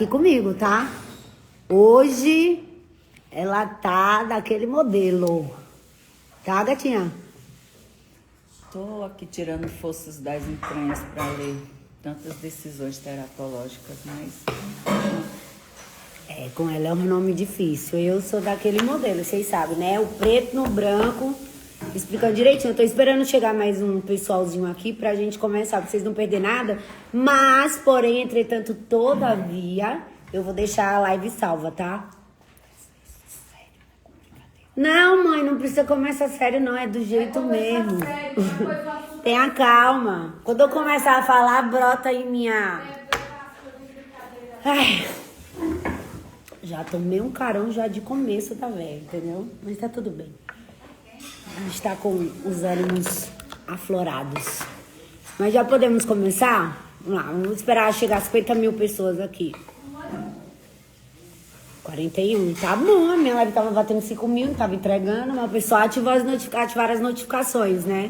aqui comigo, tá? Hoje ela tá daquele modelo. Tá, gatinha? Tô aqui tirando forças das entranhas para ler tantas decisões teratológicas, mas... Com ela é um nome difícil. Eu sou daquele modelo, vocês sabem, né? O preto no branco, explicando direitinho. Eu tô esperando chegar mais um pessoalzinho aqui pra gente começar, pra vocês não perderem nada. Mas, porém, entretanto, todavia, eu vou deixar a live salva, tá? Não, mãe, não precisa começar sério, não. É do jeito mesmo. Tenha calma. Quando eu começar a falar, brota em minha... Ai... Já tomei um carão já de começo da velha, entendeu? Mas tá tudo bem. A gente tá com os ânimos aflorados. Mas já podemos começar? Vamos lá, vamos esperar chegar a 50 mil pessoas aqui. 41, tá bom. A minha live tava batendo 5 mil, não tava entregando. Mas o pessoal ativaram as notificações, né?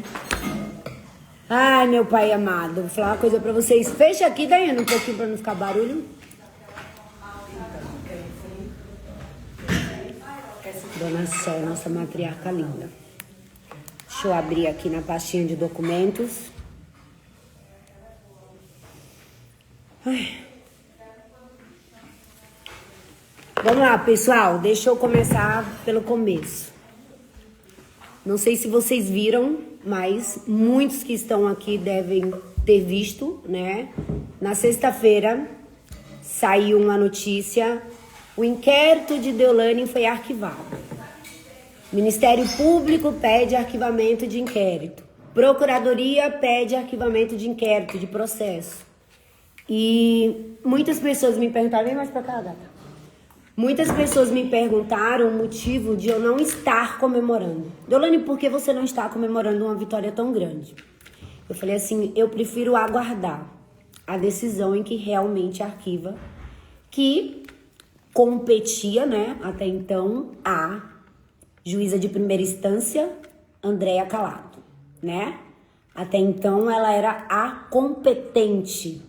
Ai, meu pai amado. Vou falar uma coisa pra vocês. Fecha aqui, Daiane, um pouquinho pra não ficar barulho. Dona Sol, nossa matriarca linda. Deixa eu abrir aqui na pastinha de documentos. Ai. Vamos lá, pessoal. Deixa eu começar pelo começo. Não sei se vocês viram, mas muitos que estão aqui devem ter visto, né? Na sexta-feira saiu uma notícia. O inquérito de Deolane foi arquivado. Ministério Público pede arquivamento de inquérito. Procuradoria pede arquivamento de inquérito, de processo. E muitas pessoas me perguntaram... Vem mais pra cá, gata. Muitas pessoas me perguntaram o motivo de eu não estar comemorando. Deolane, por que você não está comemorando uma vitória tão grande? Eu falei assim, eu prefiro aguardar a decisão em que realmente arquiva, que competia, né, até então, a juíza de primeira instância, Andréa Calado, né? Até então, ela era a competente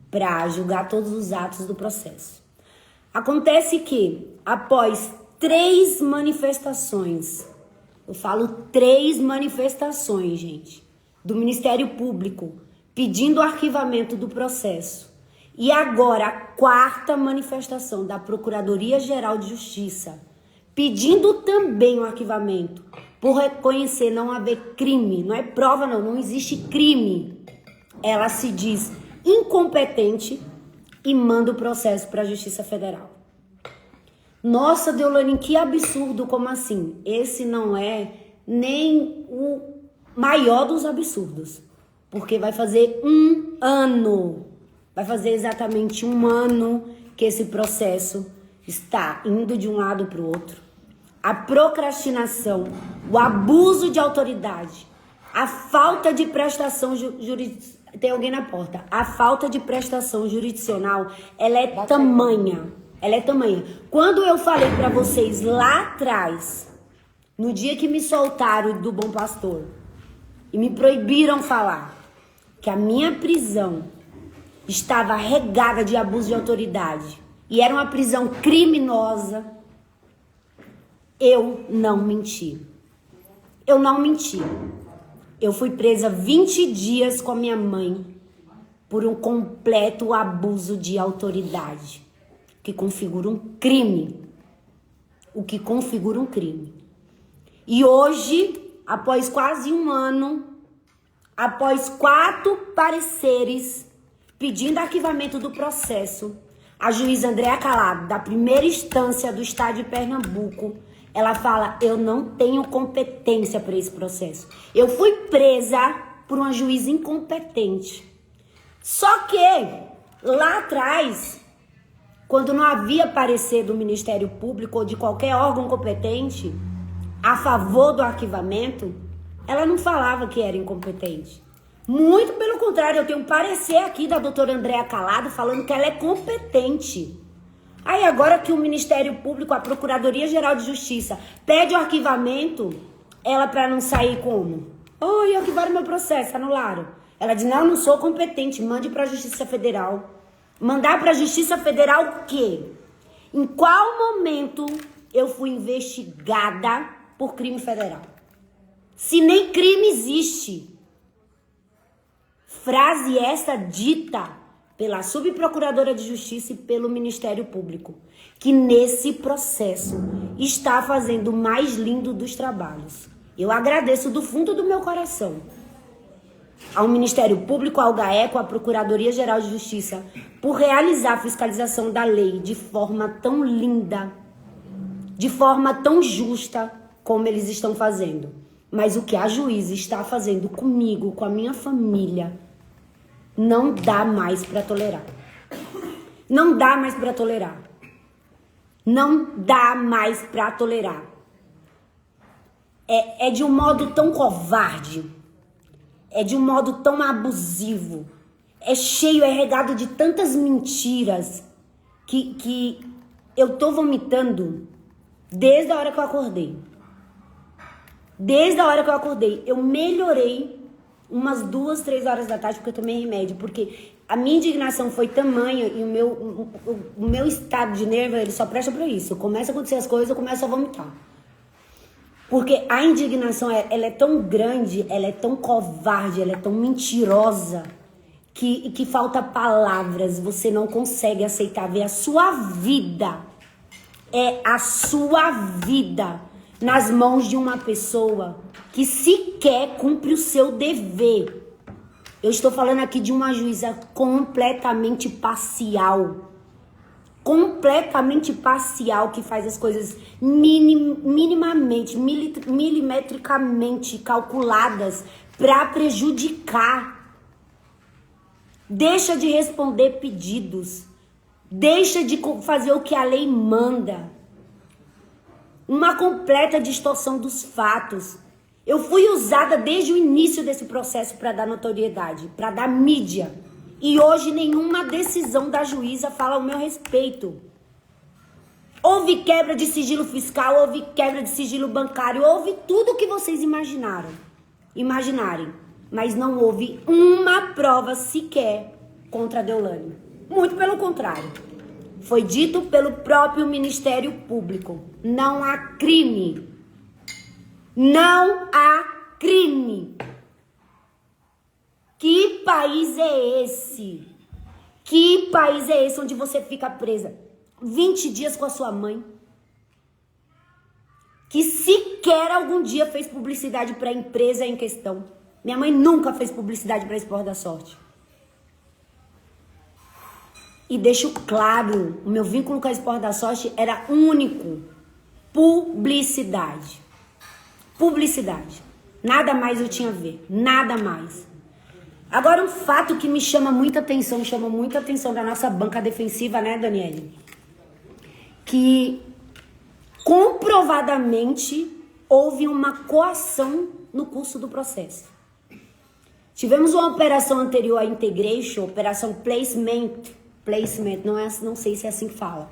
para julgar todos os atos do processo. Acontece que, após 3 manifestações, eu falo 3 manifestações, gente, do Ministério Público, pedindo o arquivamento do processo, e agora a 4ª manifestação da Procuradoria-Geral de Justiça, pedindo também o arquivamento, por reconhecer não haver crime, não é prova não existe crime. Ela se diz incompetente e manda o processo para a Justiça Federal. Nossa, Deolane, que absurdo, como assim? Esse não é nem o maior dos absurdos, porque vai fazer 1 ano, vai fazer exatamente 1 ano que esse processo está indo de um lado para o outro. A procrastinação, o abuso de autoridade, a falta de prestação jurisdicional, tem alguém na porta, a falta de prestação jurisdicional, ela é tamanha. Quando eu falei para vocês lá atrás, no dia que me soltaram do Bom Pastor, e me proibiram falar que a minha prisão estava regada de abuso de autoridade, e era uma prisão criminosa, eu não menti. Eu fui presa 20 dias com a minha mãe por um completo abuso de autoridade, que configura um crime. E hoje, após quase 1 ano, após 4 pareceres pedindo arquivamento do processo, a juíza Andréa Calado, da primeira instância do estado de Pernambuco, ela fala, eu não tenho competência para esse processo. Eu fui presa por uma juíza incompetente. Só que, lá atrás, quando não havia parecer do Ministério Público ou de qualquer órgão competente a favor do arquivamento, ela não falava que era incompetente. Muito pelo contrário, eu tenho um parecer aqui da doutora Andréa Calado falando que ela é competente. Aí agora que o Ministério Público, a Procuradoria-Geral de Justiça, pede o arquivamento, ela para não sair como? Oi, arquivaram meu processo, anularam. Ela diz, não sou competente, mande para a Justiça Federal. Mandar para a Justiça Federal o quê? Em qual momento eu fui investigada por crime federal? Se nem crime existe. Frase essa dita pela Subprocuradora de Justiça e pelo Ministério Público, que nesse processo está fazendo o mais lindo dos trabalhos. Eu agradeço do fundo do meu coração ao Ministério Público, ao GAECO, à Procuradoria-Geral de Justiça, por realizar a fiscalização da lei de forma tão linda, de forma tão justa como eles estão fazendo. Mas o que a juíza está fazendo comigo, com a minha família, não dá mais para tolerar. Não dá mais para tolerar. Não dá mais para tolerar. É de um modo tão covarde. É de um modo tão abusivo. É cheio, é regado de tantas mentiras que eu tô vomitando desde a hora que eu acordei. Desde a hora que eu acordei. Eu melhorei umas 2, 3 horas da tarde porque eu tomei remédio. Porque a minha indignação foi tamanha e o meu estado de nervo, ele só presta pra isso. Começa a acontecer as coisas, eu começo a vomitar. Porque a indignação, ela é tão grande, ela é tão covarde, ela é tão mentirosa, que falta palavras, você não consegue aceitar, ver a sua vida, a sua vida nas mãos de uma pessoa que sequer cumpre o seu dever. Eu estou falando aqui de uma juíza completamente parcial, que faz as coisas minimamente, milimetricamente calculadas para prejudicar. Deixa de responder pedidos, deixa de fazer o que a lei manda. Uma completa distorção dos fatos. Eu fui usada desde o início desse processo para dar notoriedade, para dar mídia. E hoje nenhuma decisão da juíza fala ao meu respeito. Houve quebra de sigilo fiscal, houve quebra de sigilo bancário, houve tudo o que vocês imaginarem. Mas não houve uma prova sequer contra a Deolane. Muito pelo contrário. Foi dito pelo próprio Ministério Público. Não há crime. Não há crime. Que país é esse? Que país é esse onde você fica presa 20 dias com a sua mãe? Que sequer algum dia fez publicidade para a empresa em questão. Minha mãe nunca fez publicidade para Esporte da Sorte. E deixo claro, o meu vínculo com a Esporte da Sorte era único. Publicidade. Publicidade. Nada mais eu tinha a ver. Nada mais. Agora, um fato que me chama muita atenção da nossa banca defensiva, né, Daniele? Que comprovadamente houve uma coação no curso do processo. Tivemos uma operação anterior à Integration, operação placement, não sei se é assim que fala.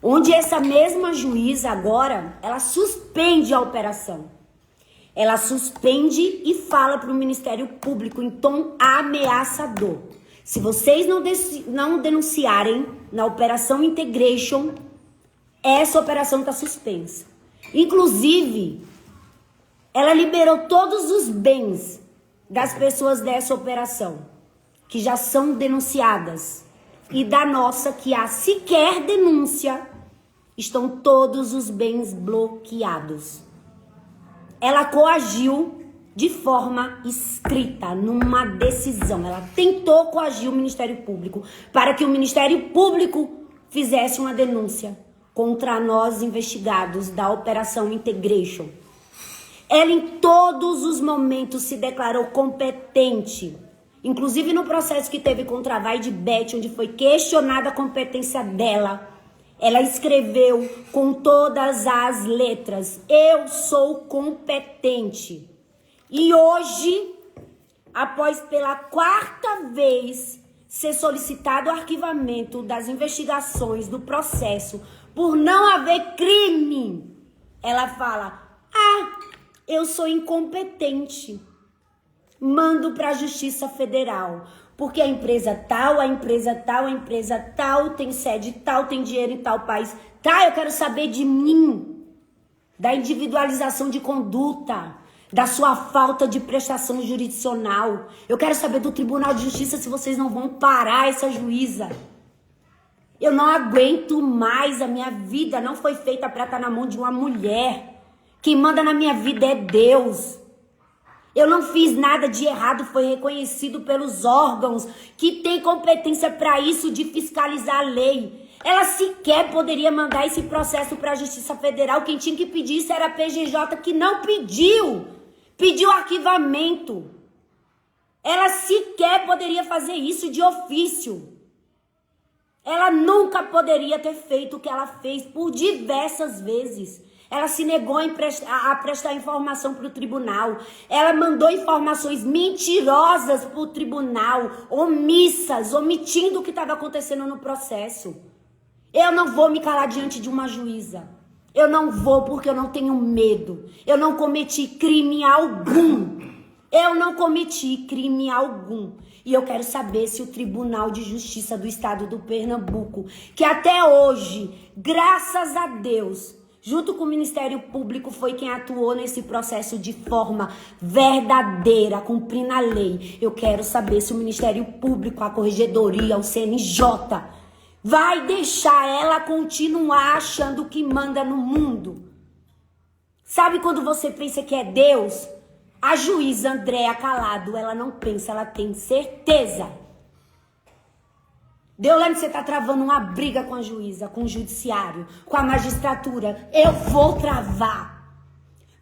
Onde essa mesma juíza agora, ela suspende a operação. Ela suspende e fala para o Ministério Público em tom ameaçador. Se vocês não denunciarem na Operação Integration, essa operação está suspensa. Inclusive, ela liberou todos os bens das pessoas dessa operação, que já são denunciadas. E da nossa, que há sequer denúncia, estão todos os bens bloqueados. Ela coagiu de forma escrita, numa decisão. Ela tentou coagir o Ministério Público para que o Ministério Público fizesse uma denúncia contra nós investigados da Operação Integration. Ela em todos os momentos se declarou competente. Inclusive no processo que teve contra a Vaidbet, onde foi questionada a competência dela, ela escreveu com todas as letras: eu sou competente. E hoje, após pela 4ª vez ser solicitado o arquivamento das investigações do processo por não haver crime, ela fala: eu sou incompetente. Mando para a Justiça Federal. Porque a empresa tal, a empresa tal, a empresa tal, tem sede tal, tem dinheiro em tal país. Tá, eu quero saber de mim, da individualização de conduta, da sua falta de prestação jurisdicional. Eu quero saber do Tribunal de Justiça se vocês não vão parar essa juíza. Eu não aguento mais, a minha vida não foi feita para estar na mão de uma mulher. Quem manda na minha vida é Deus. Eu não fiz nada de errado, foi reconhecido pelos órgãos que têm competência para isso, de fiscalizar a lei. Ela sequer poderia mandar esse processo para a Justiça Federal. Quem tinha que pedir isso era a PGJ, que não pediu. Pediu arquivamento. Ela sequer poderia fazer isso de ofício. Ela nunca poderia ter feito o que ela fez por diversas vezes. Ela se negou a prestar informação para o tribunal. Ela mandou informações mentirosas para o tribunal, omissas, omitindo o que estava acontecendo no processo. Eu não vou me calar diante de uma juíza. Eu não vou porque eu não tenho medo. Eu não cometi crime algum. Eu não cometi crime algum. E eu quero saber se o Tribunal de Justiça do Estado do Pernambuco, que até hoje, graças a Deus, junto com o Ministério Público, foi quem atuou nesse processo de forma verdadeira, cumprindo a lei. Eu quero saber se o Ministério Público, a Corregedoria, o CNJ, vai deixar ela continuar achando que manda no mundo. Sabe quando você pensa que é Deus? A juíza Andréa Calado, ela não pensa, ela tem certeza. Deolane, você tá travando uma briga com a juíza, com o judiciário, com a magistratura. Eu vou travar.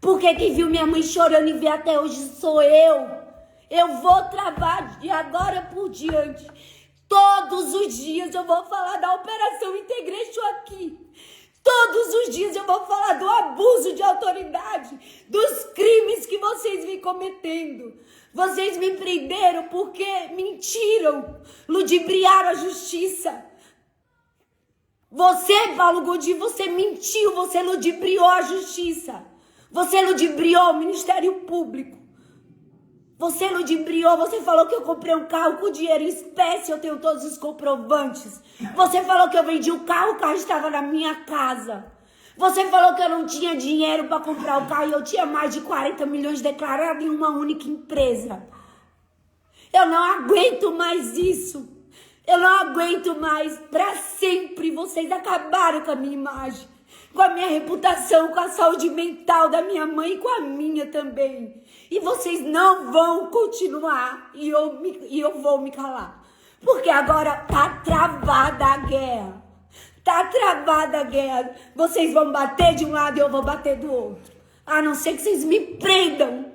Porque quem viu minha mãe chorando e vê até hoje sou eu. Eu vou travar de agora por diante. Todos os dias eu vou falar da Operação Integration aqui. Todos os dias eu vou falar do abuso de autoridade, dos crimes que vocês vêm cometendo. Vocês me prenderam porque mentiram, ludibriaram a justiça. Você, Paulo Godinho, você mentiu, você ludibriou a justiça. Você ludibriou o Ministério Público. Você ludibriou, você falou que eu comprei um carro com dinheiro em espécie, eu tenho todos os comprovantes. Você falou que eu vendi o carro estava na minha casa. Você falou que eu não tinha dinheiro para comprar o carro e eu tinha mais de 40 milhões declarados em uma única empresa. Eu não aguento mais isso. Eu não aguento mais. Para sempre vocês acabaram com a minha imagem, com a minha reputação, com a saúde mental da minha mãe e com a minha também. E vocês não vão continuar e eu vou me calar. Porque agora tá travada a guerra. Tá travada a guerra. Vocês vão bater de um lado e eu vou bater do outro. A não ser que vocês me prendam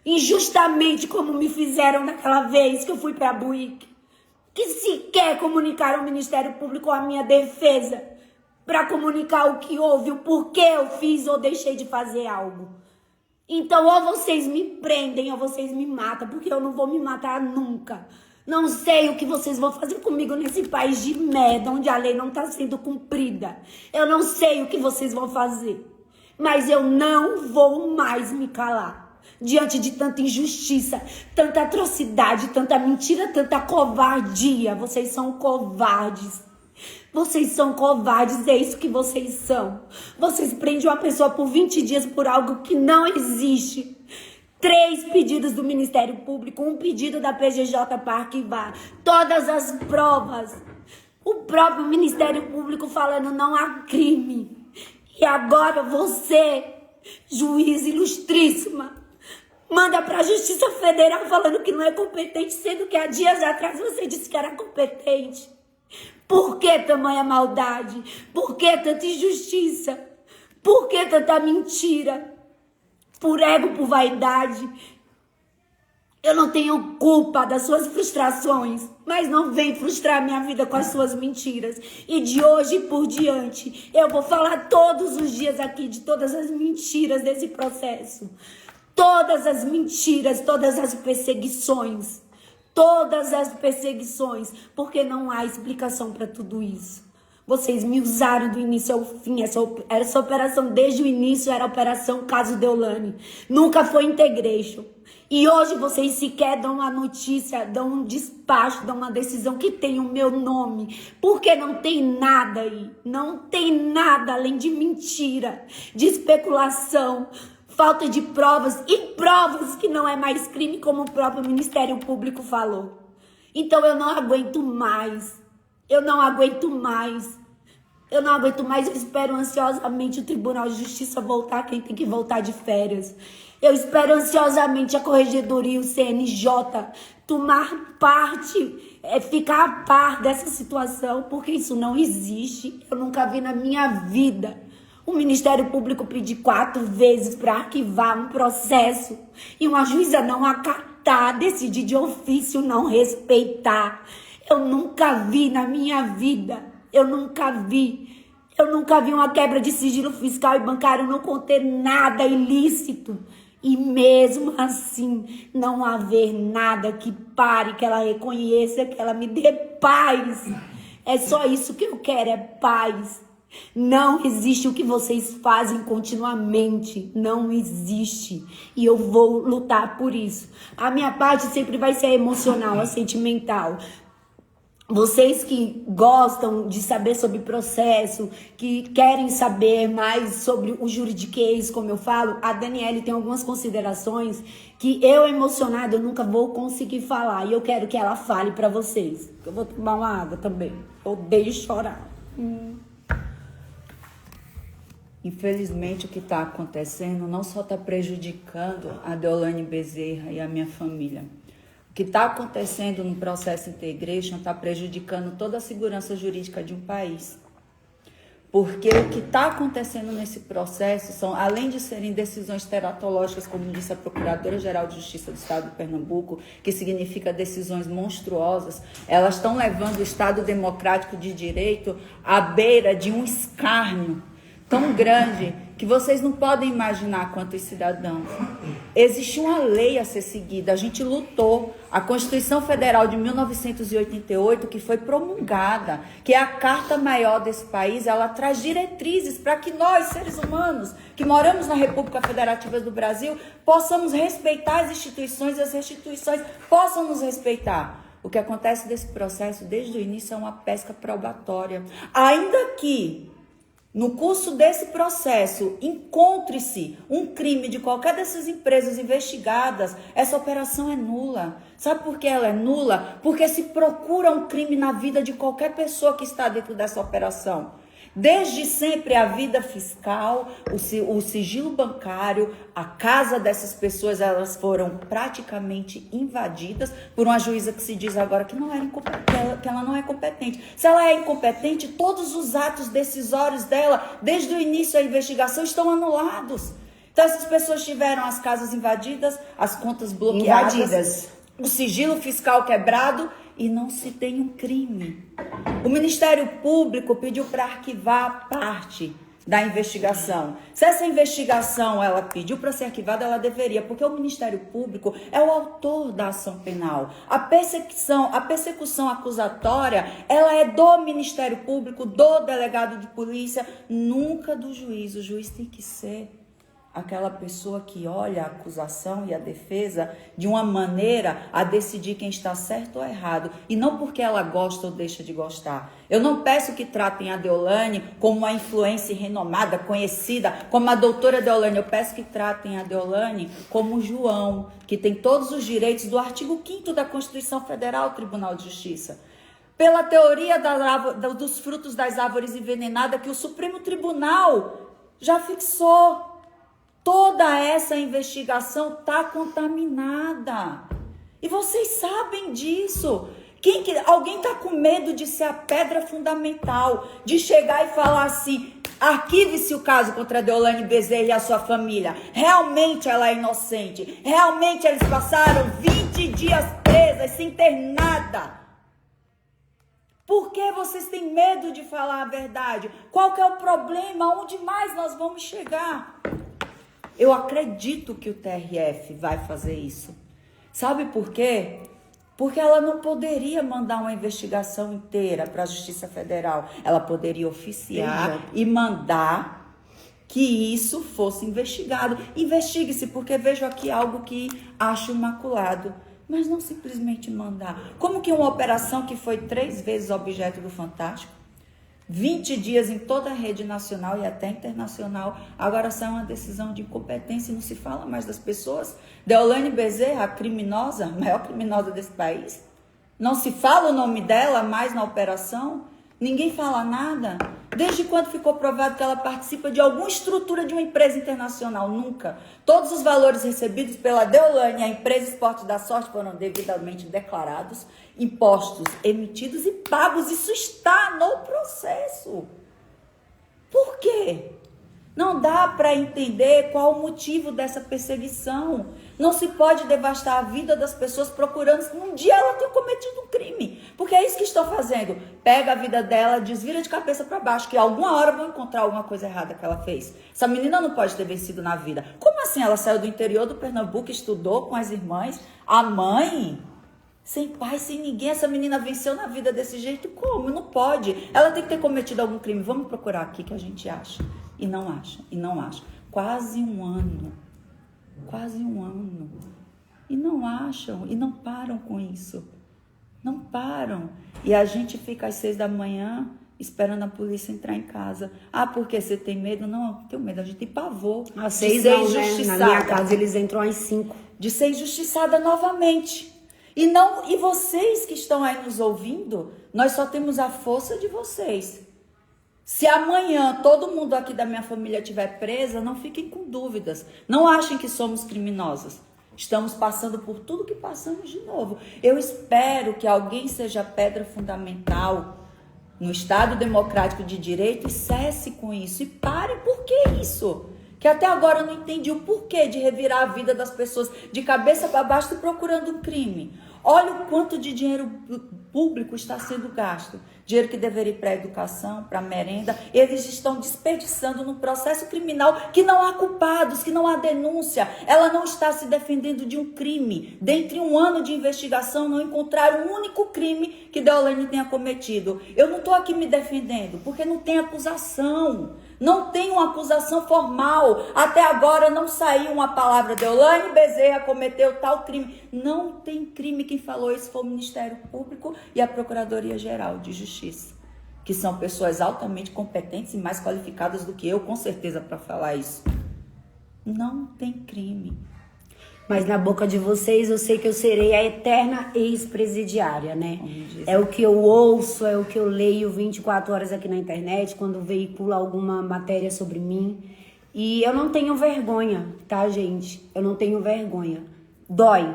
injustamente, como me fizeram naquela vez que eu fui pra Buíque. Que sequer comunicaram ao Ministério Público a minha defesa para comunicar o que houve, o porquê eu fiz ou deixei de fazer algo. Então, ou vocês me prendem ou vocês me matam, porque eu não vou me matar nunca. Não sei o que vocês vão fazer comigo nesse país de merda, onde a lei não está sendo cumprida. Eu não sei o que vocês vão fazer, mas eu não vou mais me calar. Diante de tanta injustiça, tanta atrocidade, tanta mentira, tanta covardia. Vocês são covardes. Vocês são covardes, é isso que vocês são. Vocês prendem uma pessoa por 20 dias por algo que não existe. 3 pedidos do Ministério Público, 1 pedido da PGJ para arquivar. Todas as provas. O próprio Ministério Público falando não há crime. E agora você, juiz ilustríssima, manda para a Justiça Federal falando que não é competente, sendo que há dias atrás você disse que era competente. Por que tamanha maldade? Por que tanta injustiça? Por que tanta mentira? Por ego, por vaidade? Eu não tenho culpa das suas frustrações, mas não vem frustrar minha vida com as suas mentiras. E de hoje por diante, eu vou falar todos os dias aqui de todas as mentiras desse processo. Todas as mentiras, todas as perseguições. Todas as perseguições, porque não há explicação para tudo isso. Vocês me usaram do início ao fim. Essa operação, desde o início, era a operação Caso Deolane. Nunca foi Integration. E hoje vocês sequer dão uma notícia, dão um despacho, dão uma decisão que tem o meu nome. Porque não tem nada aí. Não tem nada além de mentira, de especulação, falta de provas e provas que não é mais crime, como o próprio Ministério Público falou. Então eu não aguento mais. Eu não aguento mais. Eu não aguento mais. Eu espero ansiosamente o Tribunal de Justiça voltar, quem tem que voltar de férias. Eu espero ansiosamente a Corregedoria e o CNJ tomar parte, ficar a par dessa situação, porque isso não existe. Eu nunca vi na minha vida o Ministério Público pedir 4 vezes para arquivar um processo e uma juíza não acatar, decidir de ofício não respeitar. Eu nunca vi na minha vida, eu nunca vi uma quebra de sigilo fiscal e bancário não conter nada ilícito. E mesmo assim, não haver nada que pare, que ela reconheça, que ela me dê paz. É só isso que eu quero, é paz. Não existe o que vocês fazem continuamente. Não existe. E eu vou lutar por isso. A minha parte sempre vai ser a emocional, a sentimental. Vocês que gostam de saber sobre processo, que querem saber mais sobre o juridiquês, como eu falo, a Daniele tem algumas considerações que eu, emocionada, eu nunca vou conseguir falar. E eu quero que ela fale para vocês. Eu vou tomar uma água também. Eu odeio chorar. Infelizmente, o que está acontecendo não só está prejudicando a Deolane Bezerra e a minha família. O que está acontecendo no processo Integration está prejudicando toda a segurança jurídica de um país. Porque o que está acontecendo nesse processo são, além de serem decisões teratológicas, como disse a Procuradora-Geral de Justiça do Estado de Pernambuco, que significa decisões monstruosas, elas estão levando o Estado democrático de direito à beira de um escárnio tão grande que vocês não podem imaginar quantos cidadãos. Existe uma lei a ser seguida, a gente lutou. A Constituição Federal de 1988, que foi promulgada, que é a Carta Maior desse país, ela traz diretrizes para que nós, seres humanos, que moramos na República Federativa do Brasil, possamos respeitar as instituições e as instituições possam nos respeitar. O que acontece desse processo, desde o início, é uma pesca probatória. Ainda que no curso desse processo, encontre-se um crime de qualquer dessas empresas investigadas, essa operação é nula. Sabe por que ela é nula? Porque se procura um crime na vida de qualquer pessoa que está dentro dessa operação. Desde sempre a vida fiscal, o sigilo bancário, a casa dessas pessoas, elas foram praticamente invadidas por uma juíza que se diz agora que ela não é competente. Se ela é incompetente, todos os atos decisórios dela, desde o início da investigação, estão anulados. Então essas pessoas tiveram as casas invadidas, as contas bloqueadas, o sigilo fiscal quebrado e não se tem um crime. O Ministério Público pediu para arquivar a parte da investigação. Se essa investigação ela pediu para ser arquivada, ela deveria, porque o Ministério Público é o autor da ação penal. A persecução acusatória, ela é do Ministério Público, do delegado de polícia, nunca do juiz. O juiz tem que ser aquela pessoa que olha a acusação e a defesa de uma maneira a decidir quem está certo ou errado, e não porque ela gosta ou deixa de gostar. Eu não peço que tratem a Deolane como uma influência renomada, conhecida, como a doutora Deolane. Eu peço que tratem a Deolane como João, que tem todos os direitos do artigo 5º da Constituição Federal, Tribunal de Justiça. Pela teoria dos frutos das árvores envenenadas que o Supremo Tribunal já fixou. Toda essa investigação está contaminada. E vocês sabem disso. Alguém está com medo de ser a pedra fundamental, de chegar e falar assim, arquive-se o caso contra a Deolane Bezerra e a sua família. Realmente ela é inocente. Realmente eles passaram 20 dias presas sem ter nada. Por que vocês têm medo de falar a verdade? Qual que é o problema? Onde mais nós vamos chegar? Eu acredito que o TRF vai fazer isso. Sabe por quê? Porque ela não poderia mandar uma investigação inteira para a Justiça Federal. Ela poderia oficiar e mandar que isso fosse investigado. Investigue-se, porque vejo aqui algo que acho imaculado. Mas não simplesmente mandar. Como que uma operação que foi 3 vezes objeto do Fantástico, 20 dias em toda a rede nacional e até internacional, agora sai uma decisão de incompetência e não se fala mais das pessoas? Deolane Bezerra, a criminosa, a maior criminosa desse país, não se fala o nome dela mais na operação? Ninguém fala nada? Desde quando ficou provado que ela participa de alguma estrutura de uma empresa internacional? Nunca. Todos os valores recebidos pela Deolane e a empresa Esporte da Sorte foram devidamente declarados, impostos emitidos e pagos. Isso está no processo. Por quê? Não dá para entender qual o motivo dessa perseguição. Não se pode devastar a vida das pessoas procurando se um dia ela tenha cometido um crime. Porque é isso que estão fazendo. Pega a vida dela, desvira de cabeça para baixo, que alguma hora vão encontrar alguma coisa errada que ela fez. Essa menina não pode ter vencido na vida. Como assim? Ela saiu do interior do Pernambuco, estudou com as irmãs, a mãe, sem pai, sem ninguém. Essa menina venceu na vida desse jeito? Como? Não pode. Ela tem que ter cometido algum crime. Vamos procurar aqui que a gente acha. E não acha, e não acha. Quase um ano. E não acham, e não param com isso. Não param. E a gente fica às 6 da manhã esperando a polícia entrar em casa. Ah, porque você tem medo? Não, eu tenho medo, a gente tem pavor. Às 6 não, né? Na minha casa eles entram às 5. De ser injustiçada novamente. E vocês que estão aí nos ouvindo, nós só temos a força de vocês. Se amanhã todo mundo aqui da minha família estiver presa, não fiquem com dúvidas. Não achem que somos criminosas. Estamos passando por tudo que passamos de novo. Eu espero que alguém seja pedra fundamental no Estado democrático de direito e cesse com isso. E pare, por que isso? Que até agora eu não entendi o porquê de revirar a vida das pessoas de cabeça para baixo procurando um crime. Olha o quanto de dinheiro público está sendo gasto. Dinheiro que deveria ir para a educação, para a merenda. Eles estão desperdiçando no processo criminal que não há culpados, que não há denúncia. Ela não está se defendendo de um crime. Dentre um ano de investigação, não encontraram um único crime que Deolane tenha cometido. Eu não estou aqui me defendendo, porque não tem acusação. Não tem uma acusação formal. Até agora não saiu uma palavra. Deolane Bezerra cometeu tal crime. Não tem crime. Quem falou isso foi o Ministério Público e a Procuradoria-Geral de Justiça, que são pessoas altamente competentes e mais qualificadas do que eu, com certeza, para falar isso. Não tem crime. Mas na boca de vocês eu sei que eu serei a eterna ex-presidiária, né? É o que eu ouço, é o que eu leio 24 horas aqui na internet, quando veicula alguma matéria sobre mim. E eu não tenho vergonha, tá, gente? Eu não tenho vergonha. Dói.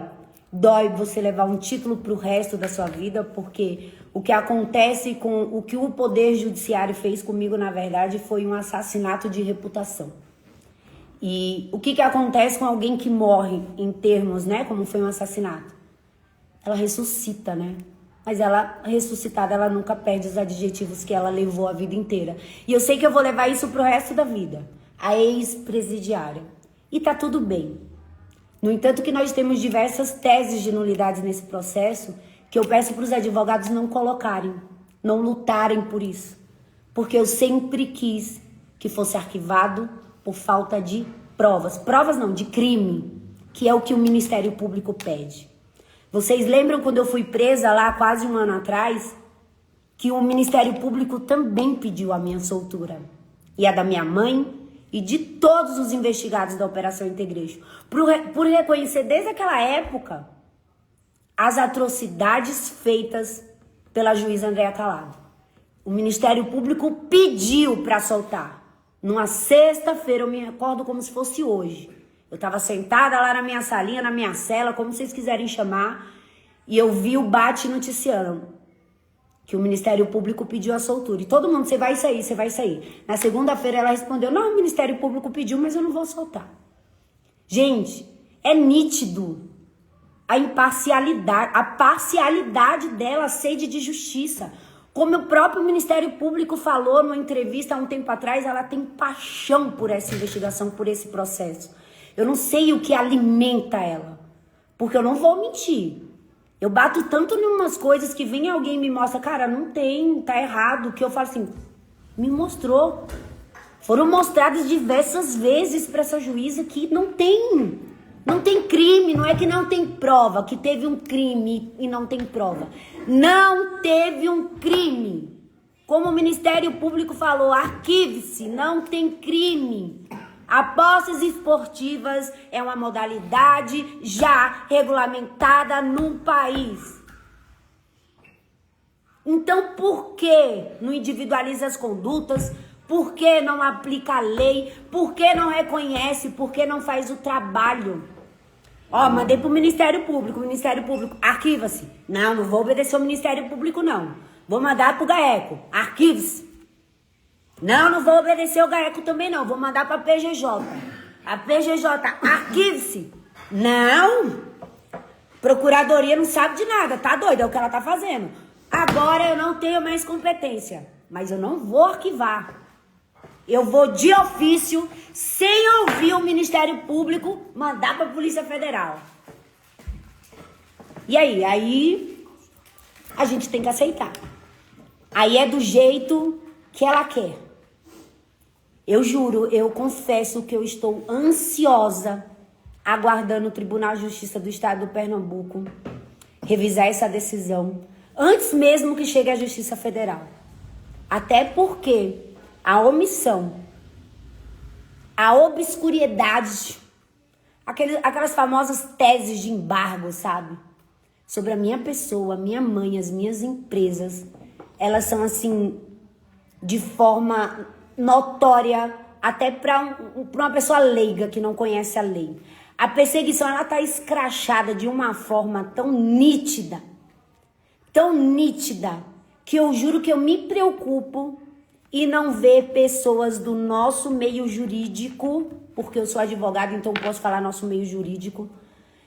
Dói você levar um título pro resto da sua vida, porque o que acontece com o que o Poder Judiciário fez comigo, na verdade, foi um assassinato de reputação. E o que acontece com alguém que morre em termos, né, como foi um assassinato? Ela ressuscita, né? Mas ela, ressuscitada, ela nunca perde os adjetivos que ela levou a vida inteira. E eu sei que eu vou levar isso pro resto da vida. A ex-presidiária. E tá tudo bem. No entanto, que nós temos diversas teses de nulidade nesse processo, que eu peço para os advogados não colocarem, não lutarem por isso. Porque eu sempre quis que fosse arquivado por falta de provas. Provas não, de crime, que é o que o Ministério Público pede. Vocês lembram quando eu fui presa lá quase um ano atrás, que o Ministério Público também pediu a minha soltura. E a da minha mãe e de todos os investigados da Operação Integration. Por reconhecer desde aquela época as atrocidades feitas pela juíza Andréa Calado. O Ministério Público pediu para soltar. Numa sexta-feira, eu me recordo como se fosse hoje. Eu estava sentada lá na minha salinha, na minha cela, como vocês quiserem chamar, e eu vi o Bate noticiando que o Ministério Público pediu a soltura. E todo mundo, você vai sair, você vai sair. Na segunda-feira ela respondeu, não, o Ministério Público pediu, mas eu não vou soltar. Gente, é nítido a imparcialidade, a parcialidade dela, a sede de justiça. Como o próprio Ministério Público falou numa entrevista há um tempo atrás, ela tem paixão por essa investigação, por esse processo. Eu não sei o que alimenta ela, porque eu não vou mentir. Eu bato tanto em umas coisas que vem alguém e me mostra, cara, não tem, tá errado, que eu falo assim, me mostrou. Foram mostradas diversas vezes para essa juíza que não tem crime, não é que não tem prova, que teve um crime e não tem prova. Não teve um crime. Como o Ministério Público falou, arquive-se, não tem crime. Apostas esportivas é uma modalidade já regulamentada no país. Então, por que não individualiza as condutas? Por que não aplica a lei? Por que não reconhece? Por que não faz o trabalho? Ó, mandei pro Ministério Público. O Ministério Público, arquiva-se. Não vou obedecer ao Ministério Público, não. Vou mandar pro GAECO. Arquive-se. Não vou obedecer ao GAECO também, não. Vou mandar pra PGJ. A PGJ, arquive-se. Não. Procuradoria não sabe de nada. Tá doida, é o que ela tá fazendo. Agora eu não tenho mais competência. Mas eu não vou arquivar. Eu vou de ofício, sem ouvir o Ministério Público, mandar pra Polícia Federal. E aí? Aí a gente tem que aceitar. Aí é do jeito que ela quer. Eu juro, eu confesso que eu estou ansiosa, aguardando o Tribunal de Justiça do Estado do Pernambuco revisar essa decisão, antes mesmo que chegue à Justiça Federal. Até porque a omissão, a obscuridade, aquelas famosas teses de embargo, sabe? Sobre a minha pessoa, a minha mãe, as minhas empresas, elas são assim, de forma notória, até para uma pessoa leiga que não conhece a lei. A perseguição, ela tá escrachada de uma forma tão nítida, que eu juro que eu me preocupo e não ver pessoas do nosso meio jurídico, porque eu sou advogada, então posso falar nosso meio jurídico,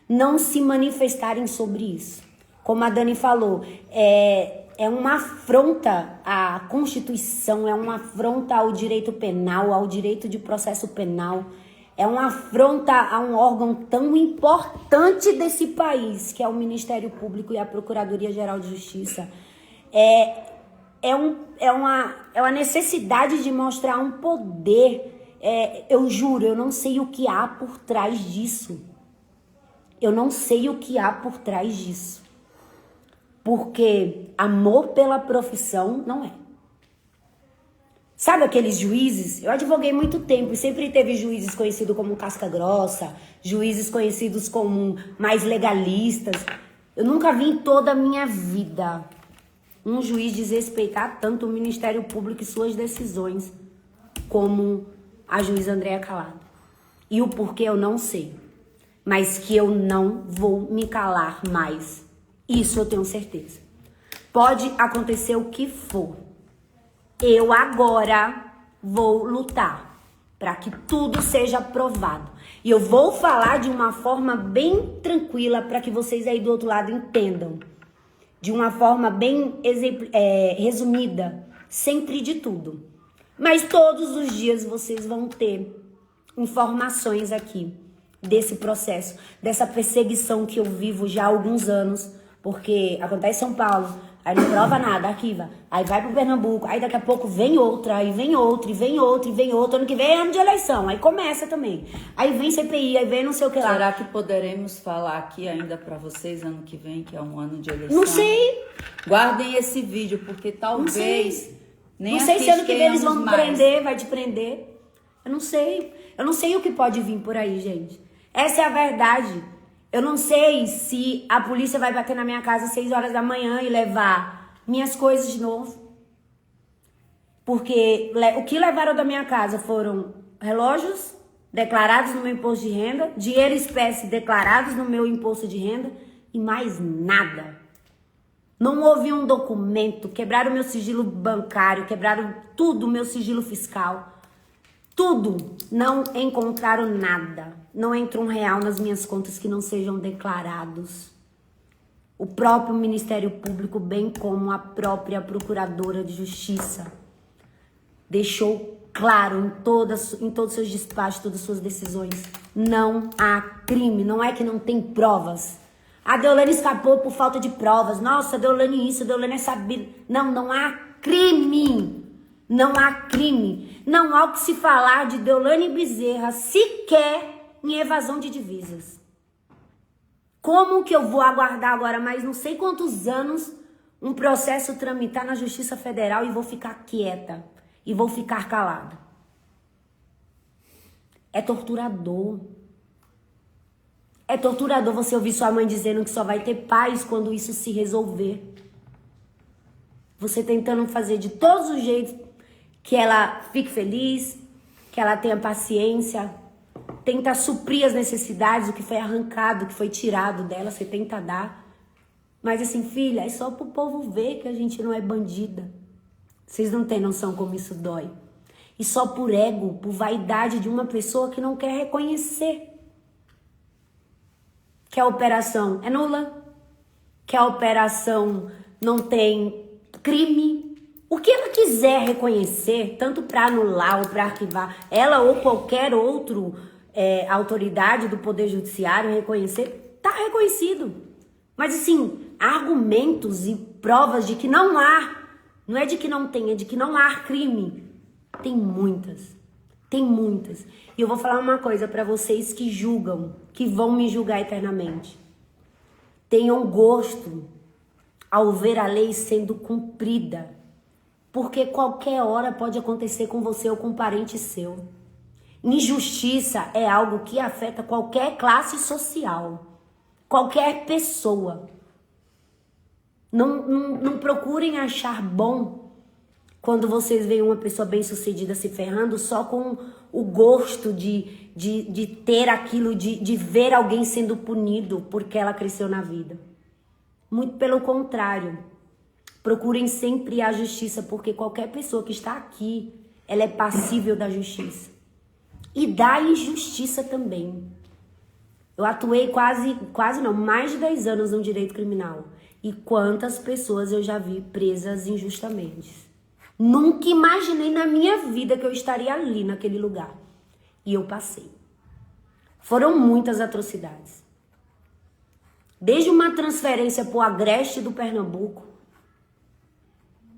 não se manifestarem sobre isso. Como a Dani falou, é uma afronta à Constituição, é uma afronta ao direito penal, ao direito de processo penal, é uma afronta a um órgão tão importante desse país, que é o Ministério Público e a Procuradoria-Geral de Justiça. É uma necessidade de mostrar um poder. Eu juro, eu não sei o que há por trás disso. Eu não sei o que há por trás disso. Porque amor pela profissão não é. Sabe aqueles juízes? Eu advoguei muito tempo e sempre teve juízes conhecidos como casca grossa, juízes conhecidos como mais legalistas. Eu nunca vi em toda a minha vida um juiz desrespeitar tanto o Ministério Público e suas decisões como a juíza Andréa Calado. E o porquê eu não sei, mas que eu não vou me calar mais. Isso eu tenho certeza. Pode acontecer o que for. Eu agora vou lutar para que tudo seja provado. E eu vou falar de uma forma bem tranquila para que vocês aí do outro lado entendam. De uma forma bem resumida, sempre de tudo. Mas todos os dias vocês vão ter informações aqui desse processo, dessa perseguição que eu vivo já há alguns anos, porque acontece em São Paulo, aí não prova nada, arquiva, aí vai pro Pernambuco, aí daqui a pouco vem outra, aí vem outra, e vem outra, e vem outra, ano que vem é ano de eleição, aí começa também, aí vem CPI, aí vem não sei o que lá. Será que poderemos falar aqui ainda pra vocês ano que vem, que é um ano de eleição? Não sei. Guardem esse vídeo, porque talvez nem não sei se ano que vem eles vão me mais. prender, vai te prender. Eu não sei o que pode vir por aí, gente. Essa é a verdade. Eu não sei se a polícia vai bater na minha casa às 6 horas da manhã e levar minhas coisas de novo. Porque o que levaram da minha casa foram relógios declarados no meu imposto de renda, dinheiro espécie declarados no meu imposto de renda e mais nada. Não houve um documento, quebraram meu sigilo bancário, quebraram tudo, meu sigilo fiscal. Tudo, não encontraram nada. Não entra R$1 nas minhas contas que não sejam declarados. O próprio Ministério Público, bem como a própria Procuradora de Justiça, deixou claro em todos os seus despachos, todas as suas decisões. Não há crime, não é que não tem provas. A Deolane escapou por falta de provas. Nossa, a Deolane isso, a Deolane é sabida. Não, não há crime. Não há crime. Não há o que se falar de Deolane Bezerra sequer em evasão de divisas. Como que eu vou aguardar agora mais não sei quantos anos um processo tramitar na Justiça Federal e vou ficar quieta? E vou ficar calada? É torturador. É torturador você ouvir sua mãe dizendo que só vai ter paz quando isso se resolver. Você tentando fazer de todos os jeitos que ela fique feliz, que ela tenha paciência, tenta suprir as necessidades, o que foi arrancado, o que foi tirado dela, você tenta dar. Mas assim, filha, é só pro povo ver que a gente não é bandida. Vocês não têm noção como isso dói. E só por ego, por vaidade de uma pessoa que não quer reconhecer que a operação é nula, que a operação não tem crime. O que ela quiser reconhecer, tanto para anular ou para arquivar, ela ou qualquer outro autoridade do Poder Judiciário reconhecer, tá reconhecido. Mas assim, argumentos e provas de que não há, não é de que não tem, é de que não há crime. Tem muitas. Tem muitas. E eu vou falar uma coisa para vocês que julgam, que vão me julgar eternamente. Tenham gosto ao ver a lei sendo cumprida. Porque qualquer hora pode acontecer com você ou com um parente seu. Injustiça é algo que afeta qualquer classe social. Qualquer pessoa. Não procurem achar bom quando vocês veem uma pessoa bem-sucedida se ferrando só com o gosto de ter aquilo, de ver alguém sendo punido porque ela cresceu na vida. Muito pelo contrário. Procurem sempre a justiça, porque qualquer pessoa que está aqui, ela é passível da justiça. E da injustiça também. Eu atuei mais de 10 anos no direito criminal. E quantas pessoas eu já vi presas injustamente. Nunca imaginei na minha vida que eu estaria ali naquele lugar. E eu passei. Foram muitas atrocidades. Desde uma transferência para o Agreste do Pernambuco,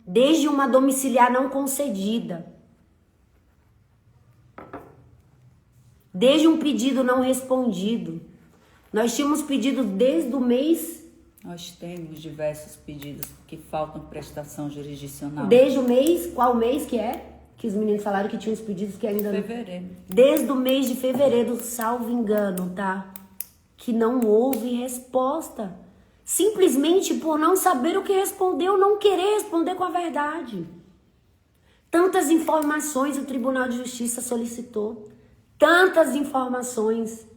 desde uma domiciliar não concedida, desde um pedido não respondido. Nós tínhamos pedido desde o mês... Nós temos diversos pedidos que faltam prestação jurisdicional. Desde o mês, qual mês que é? Que os meninos falaram que tinham os pedidos que ainda... Fevereiro. Desde o mês de fevereiro, salvo engano, tá? Que não houve resposta. Simplesmente por não saber o que responder ou não querer responder com a verdade. Tantas informações o Tribunal de Justiça solicitou. Tantas informações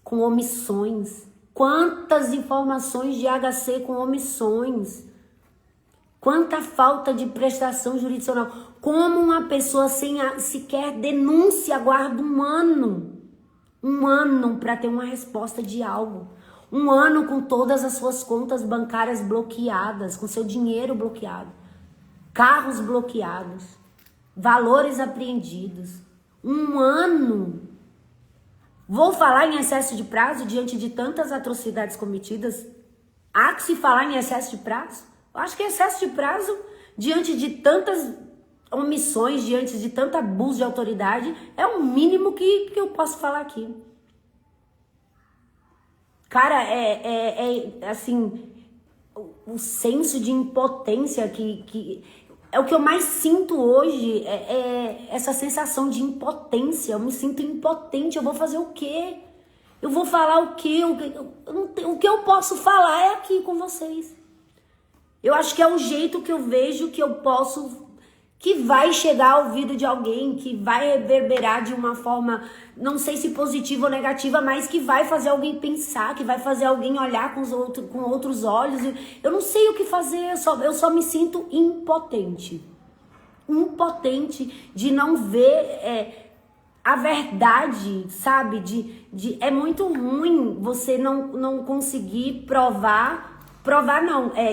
com omissões. Quantas informações de HC com omissões. Quanta falta de prestação jurisdicional. Como uma pessoa sem sequer denúncia aguarda um ano. Um ano para ter uma resposta de algo. Um ano com todas as suas contas bancárias bloqueadas, com seu dinheiro bloqueado. Carros bloqueados. Valores apreendidos. Um ano. Vou falar em excesso de prazo diante de tantas atrocidades cometidas? Há que se falar em excesso de prazo? Eu acho que excesso de prazo diante de tantas omissões, diante de tanto abuso de autoridade, é o mínimo que eu posso falar aqui. Cara, assim, o senso de impotência que é o que eu mais sinto hoje, essa sensação de impotência. Eu me sinto impotente, eu vou fazer o quê? Eu vou falar o quê? O que eu posso falar é aqui com vocês. Eu acho que é o jeito que eu vejo que eu posso, que vai chegar ao ouvido de alguém, que vai reverberar de uma forma, não sei se positiva ou negativa, mas que vai fazer alguém pensar, que vai fazer alguém olhar com outros olhos. Eu não sei o que fazer, eu só me sinto impotente. Impotente de não ver a verdade, sabe? É muito ruim você não conseguir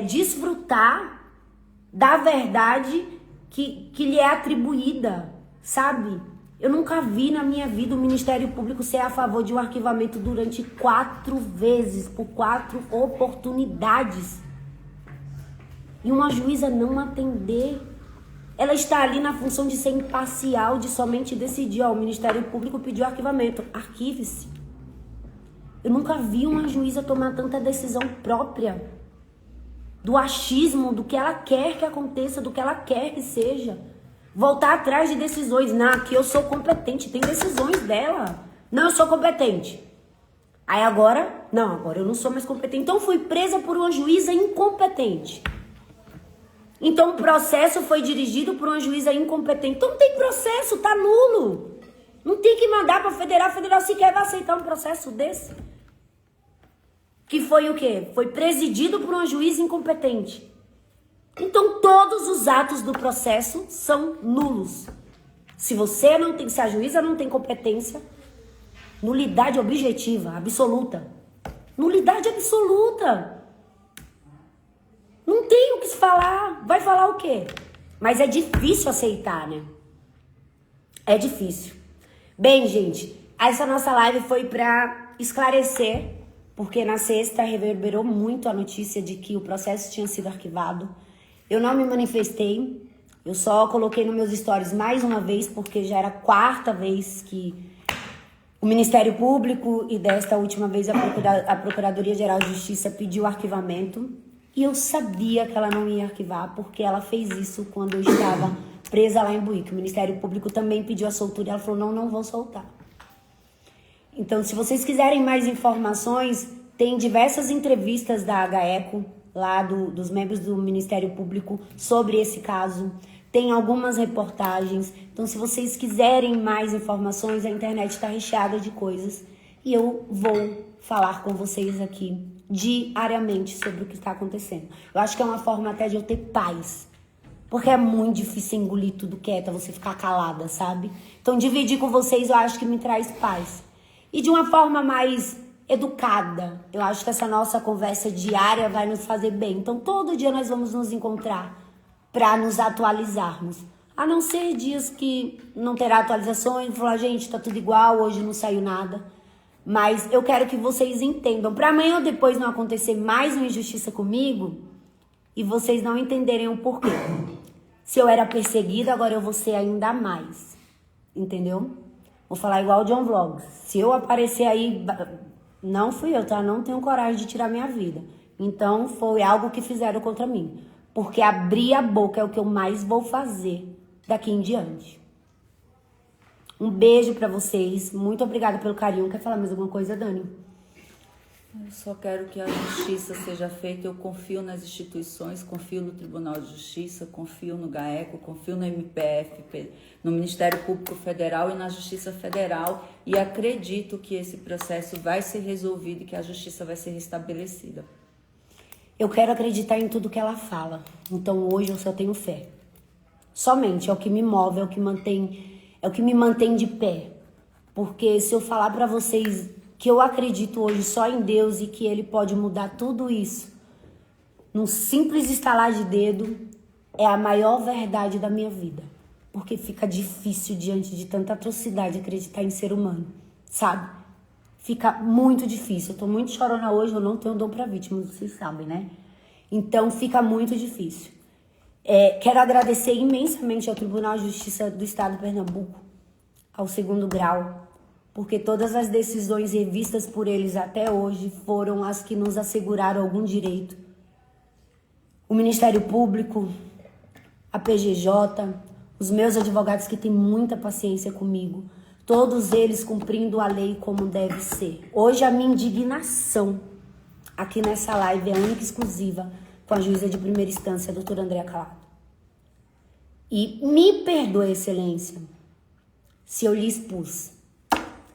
desfrutar da verdade que lhe é atribuída, sabe? Eu nunca vi na minha vida o Ministério Público ser a favor de um arquivamento durante 4 vezes, por 4 oportunidades. E uma juíza não atender. Ela está ali na função de ser imparcial, de somente decidir. Ó, o Ministério Público pediu arquivamento. Arquive-se. Eu nunca vi uma juíza tomar tanta decisão própria. Do achismo, do que ela quer que aconteça, do que ela quer que seja. Voltar atrás de decisões. Não, aqui eu sou competente. Tem decisões dela. Não, eu sou competente. Aí agora, não, agora eu não sou mais competente. Então fui presa por uma juíza incompetente. Então o processo foi dirigido por uma juíza incompetente. Então não tem processo, tá nulo. Não tem que mandar para federal. A federal sequer vai aceitar um processo desse. Que foi o quê? Foi presidido por uma juíza incompetente. Então todos os atos do processo são nulos. Se a juíza não tem competência, nulidade objetiva, absoluta. Nulidade absoluta. Não tem o que se falar. Vai falar o quê? Mas é difícil aceitar, né? É difícil. Bem, gente, essa nossa live foi para esclarecer, porque na sexta reverberou muito a notícia de que o processo tinha sido arquivado. Eu não me manifestei, eu só coloquei nos meus stories mais uma vez, porque já era a 4ª vez que o Ministério Público e desta última vez a Procuradoria-Geral de Justiça pediu arquivamento. E eu sabia que ela não ia arquivar, porque ela fez isso quando eu estava presa lá em Buíque. O Ministério Público também pediu a soltura e ela falou, não vou soltar. Então, se vocês quiserem mais informações, tem diversas entrevistas da HECO, lá dos membros do Ministério Público, sobre esse caso. Tem algumas reportagens. Então, se vocês quiserem mais informações, a internet está recheada de coisas. E eu vou falar com vocês aqui diariamente sobre o que está acontecendo. Eu acho que é uma forma até de eu ter paz. Porque é muito difícil engolir tudo quieta, você ficar calada, sabe? Então, dividir com vocês eu acho que me traz paz. E de uma forma mais educada. Eu acho que essa nossa conversa diária vai nos fazer bem. Então, todo dia nós vamos nos encontrar para nos atualizarmos. A não ser dias que não terá atualizações, falar, gente, tá tudo igual, hoje não saiu nada. Mas eu quero que vocês entendam. Para amanhã ou depois não acontecer mais uma injustiça comigo e vocês não entenderem o porquê. Se eu era perseguida, agora eu vou ser ainda mais. Entendeu? Vou falar igual o John Vlogs. Se eu aparecer aí, não fui eu, tá? Não tenho coragem de tirar minha vida. Então foi algo que fizeram contra mim. Porque abrir a boca é o que eu mais vou fazer daqui em diante. Um beijo pra vocês. Muito obrigada pelo carinho. Quer falar mais alguma coisa, Dani? Eu só quero que a justiça seja feita. Eu confio nas instituições, confio no Tribunal de Justiça, confio no GAECO, confio no MPF, no Ministério Público Federal e na Justiça Federal. E acredito que esse processo vai ser resolvido e que a justiça vai ser restabelecida. Eu quero acreditar em tudo que ela fala. Então hoje eu só tenho fé. Somente é o que me move, é o que me mantém de pé. Porque se eu falar pra vocês que eu acredito hoje só em Deus e que Ele pode mudar tudo isso, num simples estalar de dedo, é a maior verdade da minha vida. Porque fica difícil diante de tanta atrocidade acreditar em ser humano, sabe? Fica muito difícil. Eu tô muito chorona hoje, eu não tenho dom pra vítimas, vocês sabem, né? Então fica muito difícil. Quero agradecer imensamente ao Tribunal de Justiça do Estado de Pernambuco, ao 2º grau, porque todas as decisões revistas por eles até hoje foram as que nos asseguraram algum direito. O Ministério Público, a PGJ, os meus advogados que têm muita paciência comigo, todos eles cumprindo a lei como deve ser. Hoje a minha indignação aqui nessa live é única e exclusiva com a juíza de primeira instância, a doutora Andréa Calado. E me perdoe, excelência, se eu lhe expus,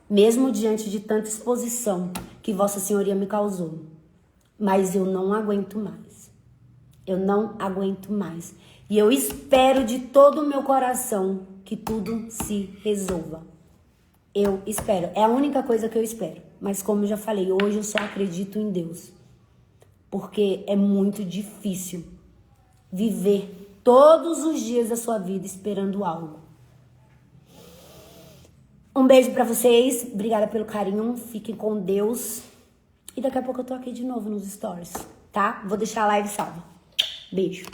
mesmo diante de tanta exposição que Vossa Senhoria me causou. Mas eu não aguento mais. Eu não aguento mais. E eu espero de todo o meu coração que tudo se resolva. Eu espero. É a única coisa que eu espero. Mas como eu já falei, hoje eu só acredito em Deus. Porque é muito difícil viver todos os dias da sua vida esperando algo. Um beijo pra vocês. Obrigada pelo carinho. Fiquem com Deus. E daqui a pouco eu tô aqui de novo nos stories, tá? Vou deixar a live salva. Beijo.